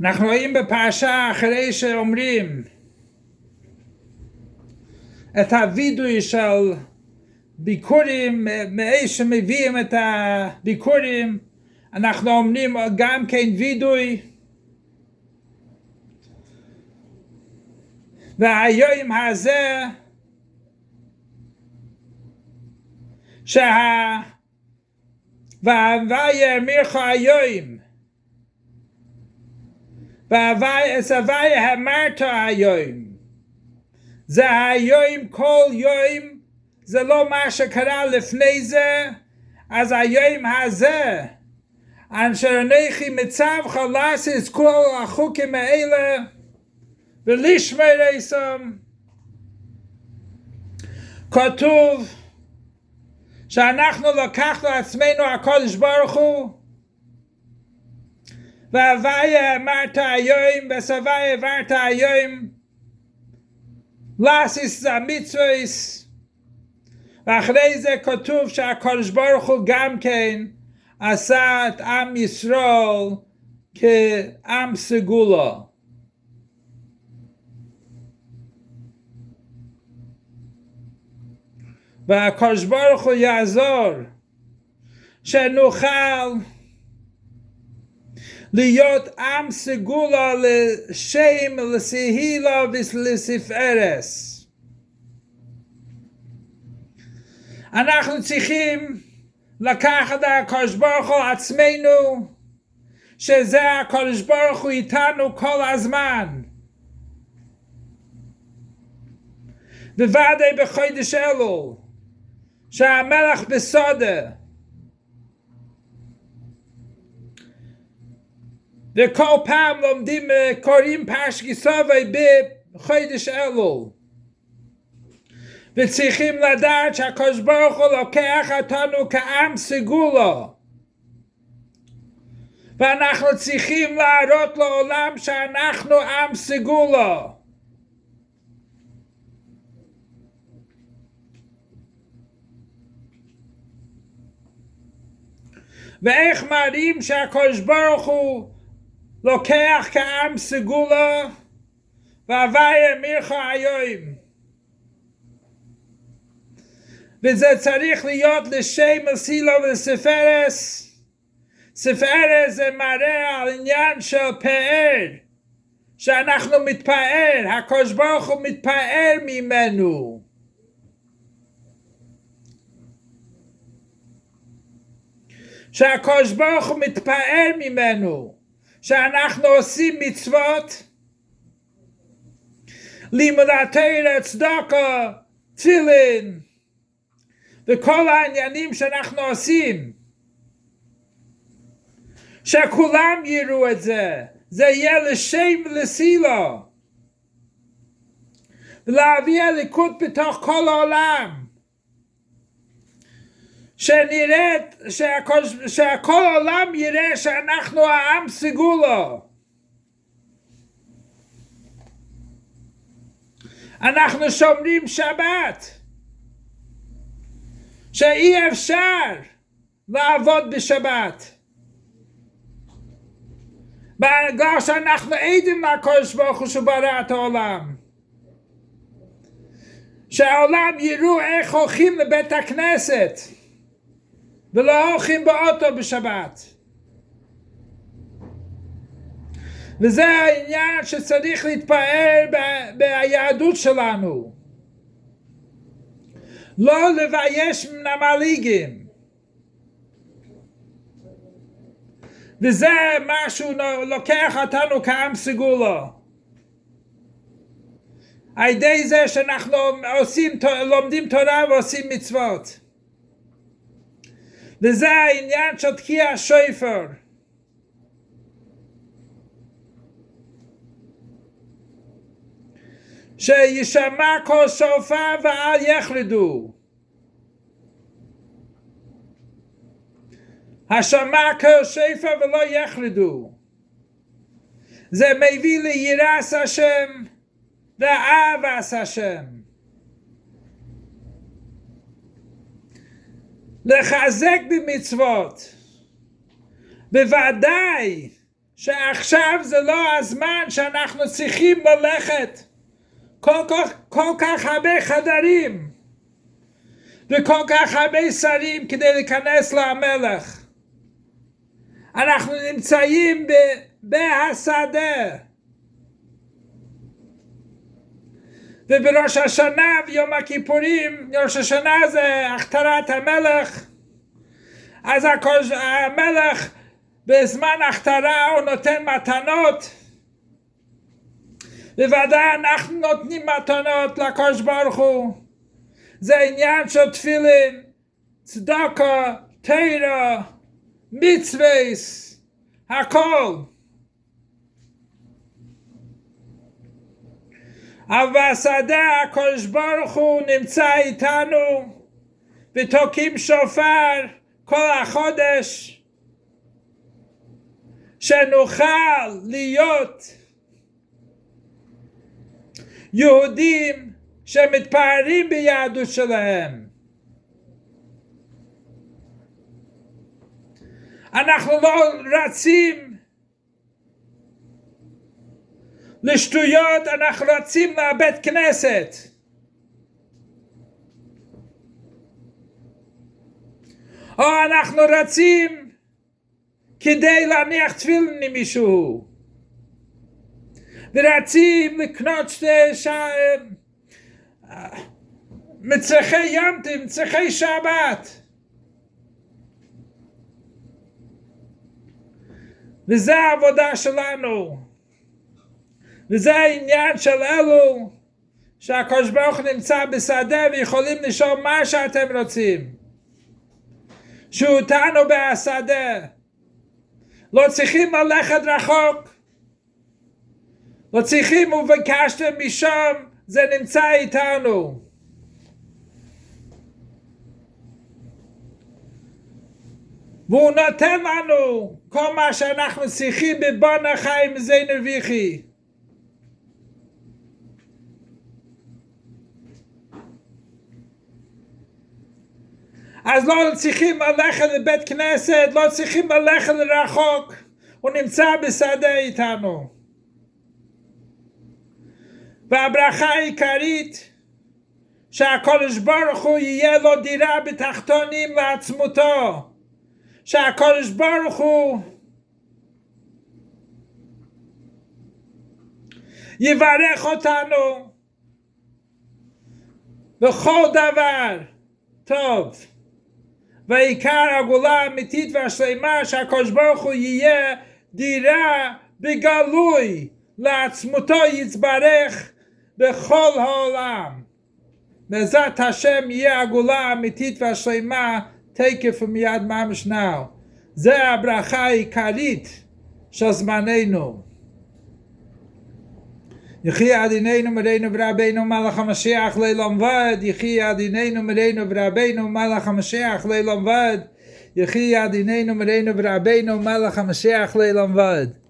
אנחנו רואים בפרשה אחרי שאומרים את הווידוי של ביקורים, מאיזה שמביאים את הביקורים, אנחנו אומרים גם כן וידוי. והיום הזה והוויה מיך היום והוויה אמרת היום, זה היום כל יום, זה לא מה שקרה לפני זה. אז היום הזה אשר אנכי מצווך לעשות כל החוקים האלה ולשמור אותם. כתוב שאנחנו לקחנו לעצמנו הקדוש ברוך הוא, והוויה אמרת היום וסבייה העברת היום לעשות את המצוות. ואחרי זה כתוב שהקדוש ברוך הוא גם כן עשה את עם ישראל כעם סגולה. והקדוש ברוך הוא יעזור שנוכל להיות עם סגולה לשם, לסהילה ולספארס. אנחנו צריכים לקחת את הקדוש ברוך הוא עצמנו, שזה הקדוש ברוך הוא איתנו כל הזמן. בוודאי בחודש אלול, שהמלך בסודה, וכל פעם לומדים, קוראים פרשת כי שובע בחודש אלול, וצריכים לדעת שהקדוש ברוך הוא לוקח אותנו כעם סגולה, ואנחנו צריכים להראות לעולם שאנחנו עם סגולה. ואיך מראים שהקדוש ברוך הוא לוקח כעם סגולה? והוויה מיך היום. וזה צריך להיות לשם, לסהילה ולספארס. ספארס זה מראה על עניין של פאר, שאנחנו מתפאר, הקדוש ברוך הוא מתפאר ממנו. שהקדוש ברוך הוא מתפאר ממנו, שאנחנו עושים מצוות, לימוד התורה, צדקה, תפילין, וכל העניינים שאנחנו עושים, שכולם יראו את זה, זה יהיה לשם ולסהילה, ולהביא הליכוד בתוך כל העולם, שנראה, שהכל העולם יראה שאנחנו העם סגולה. אנחנו שומרים שבת, שאי אפשר לעבוד בשבת, בגלל שאנחנו עדים לקדוש ברוך הוא שברא את העולם, שהעולם יראו איך הולכים לבית הכנסת ולא הולכים באוטו בשבת. וזה העניין שצריך להתפאר ביהדות שלנו, לא לבייש מן המלעיגים. וזה משהו לוקח אותנו כעם סגולה, על ידי זה שאנחנו לומדים תורה ועושים מצוות. וזה העניין של תקיע השופר. שישמע כל שופר ואל יחרדו. השמע כל שופר ולא יחרדו. זה מביא ליראת השם ואהבת השם. לחזק במצוות. בוודאי שעכשיו זה לא הזמן שאנחנו צריכים ללכת כל כך הרבה חדרים וכל כך הרבה שרים כדי להיכנס למלך. אנחנו נמצאים בהשדה, ובראש השנה ויום הכיפורים, ראש השנה זה הכתרת המלך, אז המלך בזמן הכתרה הוא נותן מתנות, בוודאי אנחנו נותנים מתנות לקדוש ברוך הוא. זה עניין של תפילין, צדקה, תורה, מצוות, הכל. אבל בשדה הקדוש ברוך הוא נמצא איתנו ותוקעים שופר כל החודש, שנוכל להיות יהודים שמתפארים ביהדות שלהם. אנחנו לא רצים לשטויות, אנחנו רצים לבית כנסת. או אנחנו רצים כדי להניח תפילין למישהו, ורצים לקנות מצרכי ימתים, מצרכי שבת. וזה העבודה שלנו, וזה העניין של אלו שהקדוש ברוך הוא נמצא בשדה ויכולים לשאול מה שאתם רוצים, שהוא איתנו בשדה. לא צריכים ללכת רחוק, לא צריכים וביקשתם משם, זה נמצא איתנו. והוא נותן לנו כל מה שאנחנו צריכים בבון החיים מזין רוויחי. אז לא צריכים ללכת לבית כנסת, לא צריכים ללכת לרחוק, הוא נמצא בשדה איתנו. והברכה העיקרית, שהקדוש ברוך הוא יהיה לו דירה בתחתונים לעצמותו, שהקדוש ברוך הוא יברך אותנו בכל דבר טוב, ועיקר הגאולה האמיתית והשלמה שהקדוש ברוך הוא יהיה דירה בגלוי לעצמותו יתברך בכל העולם. בעזרת השם יהיה הגאולה האמיתית והשלמה תקף ומיד ממש now. זה הברכה העיקרית של זמננו. יחי אדיננו מרנו ורבנו מלך המשיח לעולם ועד. יחי אדיננו מרנו ורבנו מלך המשיח לעולם ועד. יחי אדיננו מרנו ורבנו מלך המשיח לעולם ועד.